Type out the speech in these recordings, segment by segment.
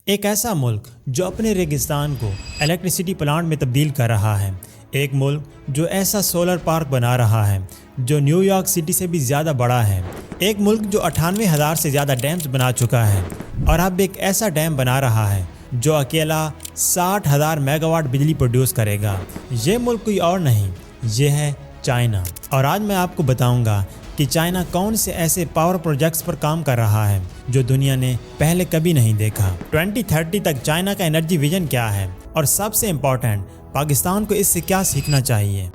ایک ایسا ملک جو اپنے ریگستان کو الیکٹریسٹی پلانٹ میں تبدیل کر رہا ہے، ایک ملک جو ایسا سولر پارک بنا رہا ہے جو نیو یارک سٹی سے بھی زیادہ بڑا ہے، ایک ملک جو 98,000 سے زیادہ ڈیمز بنا چکا ہے اور اب ایک ایسا ڈیم بنا رہا ہے جو اکیلا 60,000 میگا واٹ بجلی پروڈیوس کرے گا۔ یہ ملک کوئی اور نہیں، یہ ہے چائنا۔ اور آج میں آپ کو بتاؤں گا کہ چائنا کون سے ایسے پاور پروجیکٹس پر کام کر رہا ہے جو دنیا نے پہلے کبھی نہیں دیکھا۔ 2030 تک چائنا کا انرجی ویژن کیا ہے اور سب سے امپورٹنٹ پاکستان کو اس سے کیا سیکھنا چاہیے۔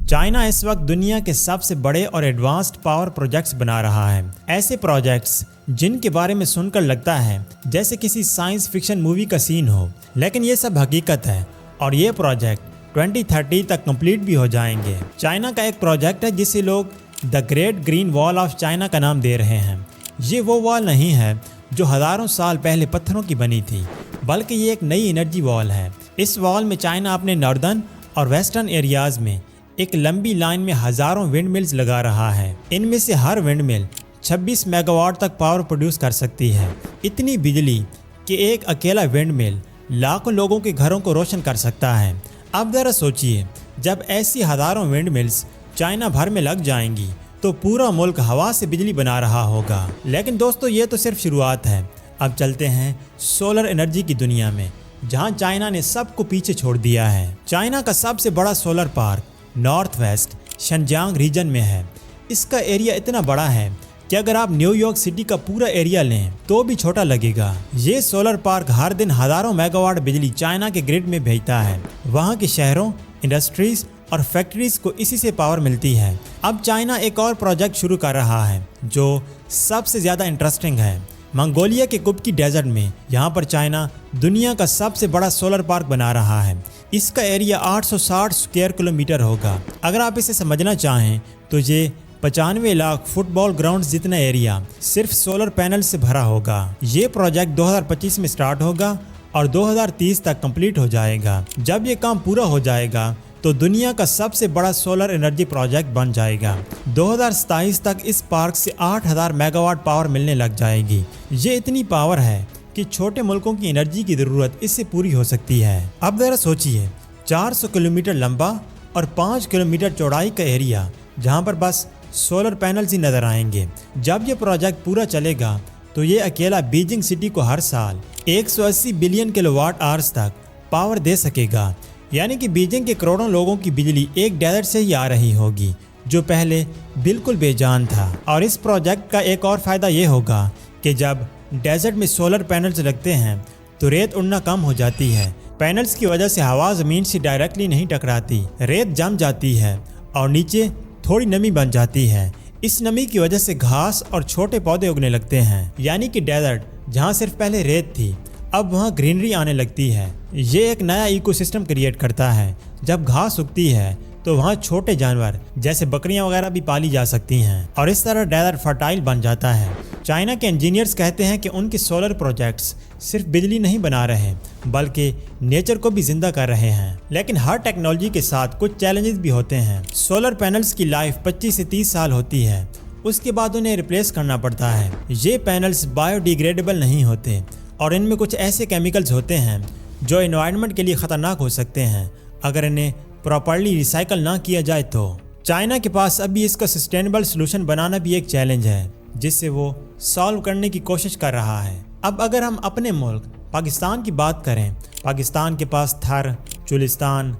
چائنا اس وقت دنیا کے سب سے بڑے اور ایڈوانسڈ پاور پروجیکٹس بنا رہا ہے، ایسے پروجیکٹس جن کے بارے میں سن کر لگتا ہے جیسے کسی سائنس فکشن مووی کا سین ہو، لیکن یہ سب حقیقت ہے اور یہ پروجیکٹ 2030 تک کمپلیٹ بھی ہو جائیں گے۔ چائنا کا ایک پروجیکٹ ہے جسے لوگ دا گریٹ گرین وال آف چائنا کا نام دے رہے ہیں۔ یہ وہ وال نہیں ہے جو ہزاروں سال پہلے پتھروں کی بنی تھی، بلکہ یہ ایک نئی انرجی وال ہے۔ اس وال میں چائنا اپنے ناردرن اور ویسٹرن ایریاز میں ایک لمبی لائن میں ہزاروں ونڈ ملز لگا رہا ہے۔ ان میں سے ہر ونڈ مل 26 میگا واٹ تک پاور پروڈیوس کر سکتی ہے، اتنی بجلی کہ ایک اکیلا ونڈ مل لاکھوں لوگوں کے گھروں کو روشن کر سکتا ہے۔ اب ذرا سوچئے، جب ایسی ہزاروں ونڈ ملز چائنا بھر میں لگ جائیں گی تو پورا ملک ہوا سے بجلی بنا رہا ہوگا۔ لیکن دوستو، یہ تو صرف شروعات ہے۔ اب چلتے ہیں سولر انرجی کی دنیا میں، جہاں چائنا نے سب کو پیچھے چھوڑ دیا ہے۔ چائنا کا سب سے بڑا solar park north west Xinjiang region میں ہے۔ اس کا ایریا اتنا بڑا ہے کہ اگر آپ نیو یارک سٹی کا پورا ایریا لیں تو بھی چھوٹا لگے گا۔ یہ سولر پارک ہر دن ہزاروں میگا واٹ بجلی چائنا کے گرڈ میں بھیجتا ہے۔ وہاں کے شہروں، انڈسٹریز اور فیکٹریز کو اسی سے پاور ملتی ہے۔ اب چائنا ایک اور پروجیکٹ شروع کر رہا ہے جو سب سے زیادہ انٹرسٹنگ ہے۔ منگولیا کے کبکی ڈیزرٹ میں، یہاں پر چائنا دنیا کا سب سے بڑا سولر پارک بنا رہا ہے۔ اس کا ایریا 860 اسکوائر کلومیٹر ہوگا۔ اگر آپ اسے سمجھنا چاہیں تو یہ 95 لاکھ فٹ بال گراؤنڈز جتنا ایریا صرف سولر پینل سے بھرا ہوگا۔ یہ پروجیکٹ 2025 میں سٹارٹ ہوگا اور 2030 تک کمپلیٹ ہو جائے گا۔ جب یہ کام پورا ہو جائے گا تو دنیا کا سب سے بڑا سولر انرجی پروجیکٹ بن جائے گا۔ 2027 تک اس پارک سے 8,000 میگا واٹ پاور ملنے لگ جائے گی۔ یہ اتنی پاور ہے کہ چھوٹے ملکوں کی انرجی کی ضرورت اس سے پوری ہو سکتی ہے۔ اب ذرا سوچئے، 400 کلومیٹر لمبا اور 5 کلومیٹر چوڑائی کا ایریا جہاں پر بس سولر پینلز ہی نظر آئیں گے۔ جب یہ پروجیکٹ پورا چلے گا تو یہ اکیلا بیجنگ سٹی کو ہر سال 180 بلین کلو واٹ آورز تک پاور دے سکے گا، یعنی کہ بیجنگ کے کروڑوں لوگوں کی بجلی ایک ڈیزرٹ سے ہی آ رہی ہوگی جو پہلے بالکل بے جان تھا۔ اور اس پروجیکٹ کا ایک اور فائدہ یہ ہوگا کہ جب ڈیزرٹ میں سولر پینلز لگتے ہیں تو ریت اڑنا کم ہو جاتی ہے۔ پینلز کی وجہ سے ہوا زمین سے ڈائریکٹلی نہیں ٹکراتی، ریت جم جاتی ہے اور نیچے تھوڑی نمی بن جاتی ہے۔ اس نمی کی وجہ سے گھاس اور چھوٹے پودے اگنے لگتے ہیں، یعنی کہ ڈیزرٹ جہاں صرف پہلے ریت تھی اب وہاں گرینری آنے لگتی ہے۔ یہ ایک نیا ایکو سسٹم کریٹ کرتا ہے۔ جب گھاس اگتی ہے تو وہاں چھوٹے جانور جیسے بکریاں وغیرہ بھی پالی جا سکتی ہیں اور اس طرح ڈیزرٹ فرٹائل بن جاتا ہے۔ چائنا کے انجینئرز کہتے ہیں کہ ان کے سولر پروجیکٹس صرف بجلی نہیں بنا رہے بلکہ نیچر کو بھی زندہ کر رہے ہیں۔ لیکن ہر ٹیکنالوجی کے ساتھ کچھ چیلنجز بھی ہوتے ہیں۔ سولر پینلز کی لائف 25 سے 30 سال ہوتی ہے، اس کے بعد انہیں ریپلیس کرنا پڑتا ہے۔ یہ پینلز بایو ڈیگریڈیبل نہیں ہوتے اور ان میں کچھ ایسے کیمیکلز ہوتے ہیں جو انوائرمنٹ کے لیے خطرناک ہو سکتے ہیں اگر انہیں پراپرلی ریسائیکل نہ کیا جائے تو۔ چائنا کے پاس ابھی اس کا سسٹینیبل سلوشن بنانا بھی ایک چیلنج ہے جس سے وہ سالو کرنے کی کوشش کر رہا ہے۔ اب اگر ہم اپنے ملک پاکستان کی بات کریں، پاکستان کے پاس تھر، چولستان،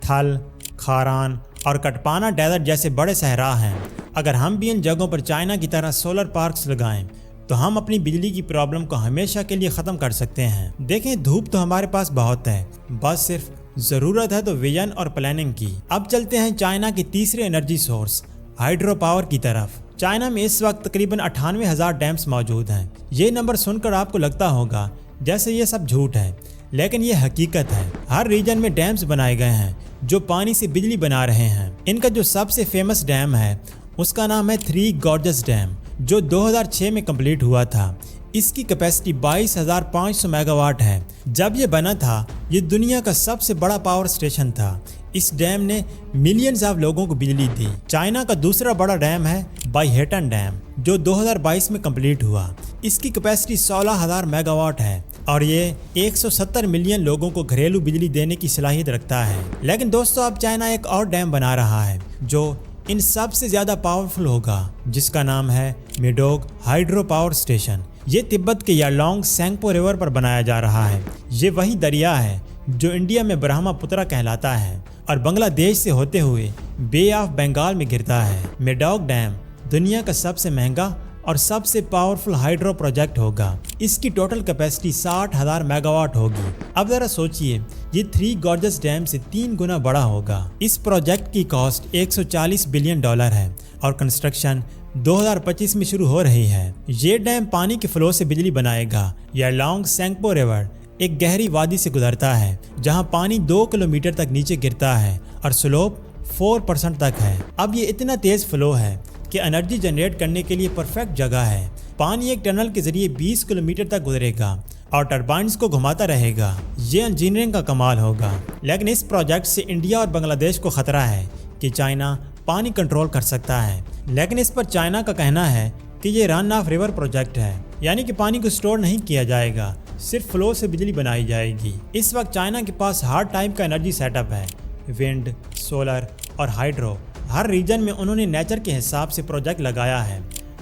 تھل، کھاران اور کٹپانا ڈیزرٹ جیسے بڑے صحرا ہیں۔ اگر ہم بھی ان جگہوں پر چائنا کی طرح سولر پارکس لگائیں تو ہم اپنی بجلی کی پرابلم کو ہمیشہ کے لیے ختم کر سکتے ہیں۔ دیکھیں، دھوپ تو ہمارے پاس بہت ہے، بس صرف ضرورت ہے تو ویژن اور پلاننگ کی۔ اب چلتے ہیں چائنا کے تیسرے انرجی سورس ہائیڈرو پاور کی طرف۔ چائنا میں اس وقت تقریباً 98,000 ڈیمز موجود ہیں۔ یہ نمبر سن کر آپ کو لگتا ہوگا جیسے یہ سب جھوٹ ہے، لیکن یہ حقیقت ہے۔ ہر ریجن میں ڈیمز بنائے گئے ہیں جو پانی سے بجلی بنا رہے ہیں۔ ان کا جو سب سے فیمس ڈیم ہے اس کا نام ہے 3 گارجز ڈیم، جو 2006 میں کمپلیٹ ہوا تھا۔ اس کی کیپیسٹی 22,500 میگا واٹ ہے۔ جب یہ بنا تھا یہ دنیا کا سب سے بڑا پاور اسٹیشن تھا۔ اس ڈیم نے ملینز آف لوگوں کو بجلی دی۔ چائنا کا دوسرا بڑا ڈیم ہے بائی ہیٹن ڈیم جو 2022 میں کمپلیٹ ہوا۔ اس کی کیپیسٹی 16,000 میگا واٹ ہے اور یہ 170 ملین لوگوں کو گھریلو بجلی دینے کی صلاحیت رکھتا ہے۔ لیکن دوستو اب چائنا ایک اور ڈیم بنا رہا ہے جو ان سب سے زیادہ پاورفل ہوگا، جس کا نام ہے میڈوگ ہائیڈرو پاور اسٹیشن۔ یہ تبت کے یالونگ سینگپو ریور پر بنایا جا رہا ہے۔ یہ وہی دریا ہے جو انڈیا میں برہما پترا کہلاتا ہے اور بنگلہ دیش سے ہوتے ہوئے بے آف بنگال میں گرتا ہے۔ میڈوگ ڈیم دنیا کا سب سے مہنگا اور سب سے پاورفل ہائیڈرو پروجیکٹ ہوگا۔ اس کی ٹوٹل کیپیسٹی 60,000 میگا واٹ ہوگی۔ اب ذرا سوچئے، یہ 3 گارجس ڈیم سے 3 گنا بڑا ہوگا۔ اس پروجیکٹ کی کاسٹ $140 بلین ہے اور کنسٹرکشن 2025 میں شروع ہو رہی ہے۔ یہ ڈیم پانی کے فلو سے بجلی بنائے گا۔ یالونگ سینگپو ریور ایک گہری وادی سے گزرتا ہے جہاں پانی 2 کلومیٹر تک نیچے گرتا ہے اور سلوپ 4% تک ہے۔ اب یہ اتنا تیز فلو ہے کہ انرجی جنریٹ کرنے کے لیے پرفیکٹ جگہ ہے۔ پانی ایک ٹنل کے ذریعے 20 کلومیٹر تک گزرے گا اور ٹربائنز کو گھماتا رہے گا۔ یہ انجینئرنگ کا کمال ہوگا۔ لیکن اس پروجیکٹ سے انڈیا اور بنگلہ دیش کو خطرہ ہے کہ چائنا پانی کنٹرول کر سکتا ہے، لیکن اس پر چائنا کا کہنا ہے کہ یہ رن آف ریور پروجیکٹ ہے، یعنی کہ پانی کو سٹور نہیں کیا جائے گا، صرف فلو سے بجلی بنائی جائے گی۔ اس وقت چائنا کے پاس ہر ٹائپ کا انرجی سیٹ اپ ہے، ونڈ، سولر اور ہائیڈرو۔ ہر ریجن میں انہوں نے نیچر کے حساب سے پروجیکٹ لگایا ہے۔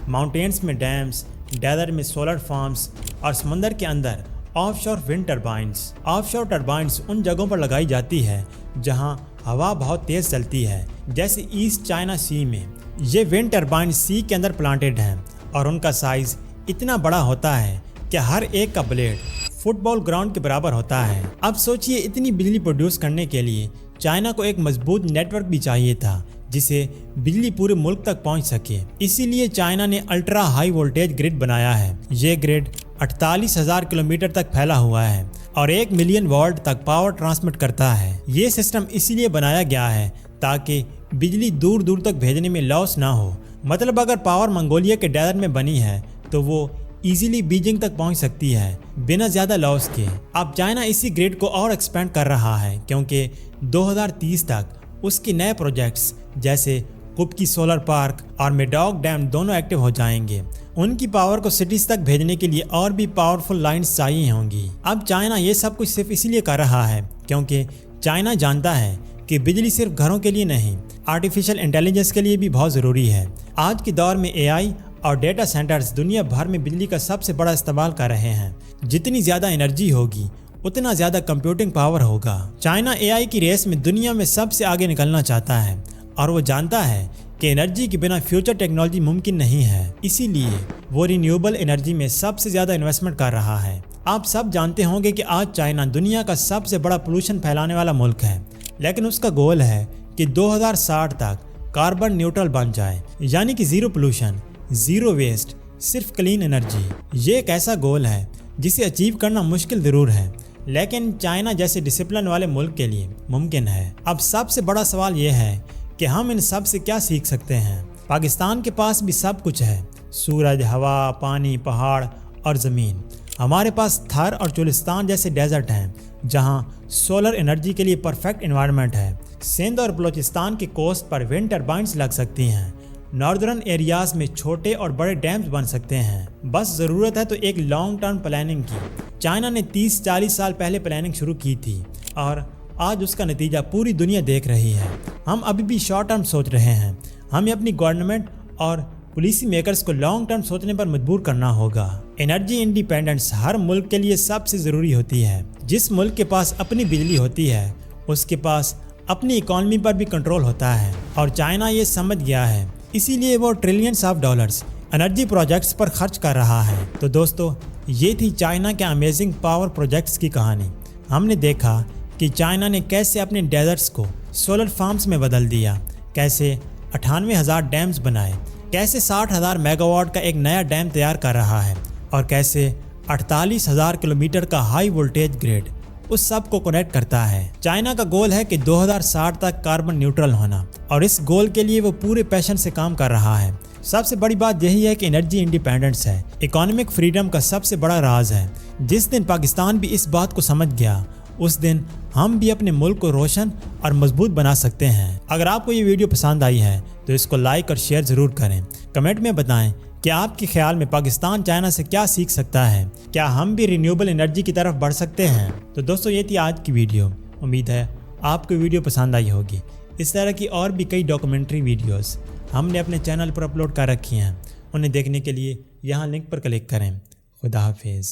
ماؤنٹینز میں ڈیمز، ڈیزرٹ میں سولر فارمز اور سمندر کے اندر آف شور ونڈ ٹربائنز۔ آف شور ٹربائنز ان جگہوں پر لگائی جاتی ہے جہاں ہوا بہت تیز چلتی ہے، جیسے ایسٹ چائنا سی میں۔ یہ ونڈ ٹربائنز سی کے اندر پلانٹڈ ہیں اور ان کا سائز اتنا بڑا ہوتا ہے کہ ہر ایک کا بلیڈ فٹ بال گراؤنڈ کے برابر ہوتا ہے۔ اب سوچئے، اتنی بجلی پروڈیوس کرنے کے لیے چائنا کو ایک مضبوط نیٹ ورک بھی چاہیے تھا جسے بجلی پورے ملک تک پہنچ سکے۔ اسی لیے چائنا نے الٹرا ہائی وولٹیج گرڈ بنایا ہے۔ یہ گرڈ 48,000 کلومیٹر تک پھیلا ہوا ہے اور 1 ملین وولٹ تک پاور ٹرانسمٹ کرتا ہے۔ یہ سسٹم اسی لیے بنایا گیا ہے تاکہ بجلی دور دور تک بھیجنے میں لاس نہ ہو۔ مطلب اگر پاور منگولیا کے ڈیزرٹ میں بنی ہے تو وہ ایزیلی بیجنگ تک پہنچ سکتی ہے بنا زیادہ لاس کے۔ اب چائنا اسی گریڈ کو اور ایکسپینڈ کر رہا ہے کیونکہ 2030 تک اس کے نئے پروجیکٹس جیسے کپکی سولر پارک اور میڈوگ ڈیم دونوں ایکٹیو ہو جائیں گے۔ ان کی پاور کو سٹیز تک بھیجنے کے لیے اور بھی پاورفل لائنز چاہیے ہوں گی۔ اب چائنا یہ سب کچھ صرف اسی لیے کر رہا ہے کیونکہ چائنا جانتا ہے کہ بجلی صرف گھروں کے لیے نہیں، آرٹیفیشل انٹیلیجنس کے لیے بھی بہت ضروری ہے۔ آج کے دور میں AI اور ڈیٹا سینٹرز دنیا بھر میں بجلی کا سب سے بڑا استعمال کر رہے ہیں۔ جتنی زیادہ انرجی ہوگی اتنا زیادہ کمپیوٹنگ پاور ہوگا۔ چائنا AI کی ریس میں دنیا میں سب سے آگے نکلنا چاہتا ہے اور وہ جانتا ہے کہ انرجی کے بنا فیوچر ٹیکنالوجی ممکن نہیں ہے۔ اسی لیے وہ رینیوبل انرجی میں سب سے زیادہ انویسٹمنٹ کر رہا ہے۔ آپ سب جانتے ہوں گے کہ آج چائنا دنیا کا سب سے بڑا پولوشن پھیلانے والا ملک ہے، لیکن اس کا گول ہے کہ 2060 تک کاربن نیوٹرل بن جائے، یعنی کہ زیرو پولوشن، زیرو ویسٹ، صرف کلین انرجی۔ یہ ایک ایسا گول ہے جسے اچیو کرنا مشکل ضرور ہے، لیکن چائنا جیسے ڈسپلن والے ملک کے لیے ممکن ہے۔ اب سب سے بڑا سوال یہ ہے کہ ہم ان سب سے کیا سیکھ سکتے ہیں۔ پاکستان کے پاس بھی سب کچھ ہے، سورج، ہوا، پانی، پہاڑ اور زمین۔ ہمارے پاس تھر اور چولستان جیسے ڈیزرٹ ہیں جہاں سولر انرجی کے لیے پرفیکٹ انوائرمنٹ ہے۔ سندھ اور بلوچستان کے کوسٹ پر ونڈ ٹربائنز لگ سکتی ہیں۔ ناردرن ایریاز میں چھوٹے اور بڑے ڈیمز بن سکتے ہیں، بس ضرورت ہے تو ایک لانگ ٹرم پلاننگ کی۔ چائنا نے 30-40 سال پہلے پلاننگ شروع کی تھی اور آج اس کا نتیجہ پوری دنیا دیکھ رہی ہے۔ ہم ابھی بھی شارٹ ٹرم سوچ رہے ہیں۔ ہمیں اپنی گورنمنٹ اور پالیسی میکرز کو لانگ ٹرم سوچنے پر مجبور کرنا ہوگا۔ انرجی انڈیپینڈنس ہر ملک کے لیے سب سے ضروری ہوتی ہے۔ جس ملک کے پاس اپنی بجلی ہوتی ہے اس کے پاس اپنی اکانومی پر بھی کنٹرول ہوتا ہے، اور چائنا یہ سمجھ گیا ہے، اسی لیے وہ trillions of dollars energy projects پر خرچ کر رہا ہے۔ تو دوستو، یہ تھی چائنا کے امیزنگ پاور پروجیکٹس کی کہانی۔ ہم نے دیکھا کہ چائنا نے کیسے اپنے ڈیزرٹس کو سولر فارمز میں بدل دیا، کیسے 98,000 ڈیمز بنائے، کیسے 60,000 میگا واٹ کا ایک نیا ڈیم تیار کر رہا ہے، اور کیسے 48,000 کلومیٹر کا ہائی وولٹیج گریڈ اس سب کو کنیکٹ کرتا ہے۔ چائنا کا گول ہے کہ 2060 تک کاربن نیوٹرل ہونا، اور اس گول کے لیے وہ پورے پیشن سے کام کر رہا ہے۔ سب سے بڑی بات یہی ہے کہ انرجی انڈیپینڈنس ہے، اکانومک فریڈم کا سب سے بڑا راز ہے۔ جس دن پاکستان بھی اس بات کو سمجھ گیا، اس دن ہم بھی اپنے ملک کو روشن اور مضبوط بنا سکتے ہیں۔ اگر آپ کو یہ ویڈیو پسند آئی ہے تو اس کو لائک اور شیئر ضرور کریں۔ کمنٹ میں بتائیں کیا آپ کے خیال میں پاکستان چائنا سے کیا سیکھ سکتا ہے؟ کیا ہم بھی رینیوبل انرجی کی طرف بڑھ سکتے ہیں؟ تو دوستو یہ تھی آج کی ویڈیو۔ امید ہے آپ کو ویڈیو پسند آئی ہوگی۔ اس طرح کی اور بھی کئی ڈاکومنٹری ویڈیوز ہم نے اپنے چینل پر اپلوڈ کر رکھی ہیں، انہیں دیکھنے کے لیے یہاں لنک پر کلک کریں۔ خدا حافظ۔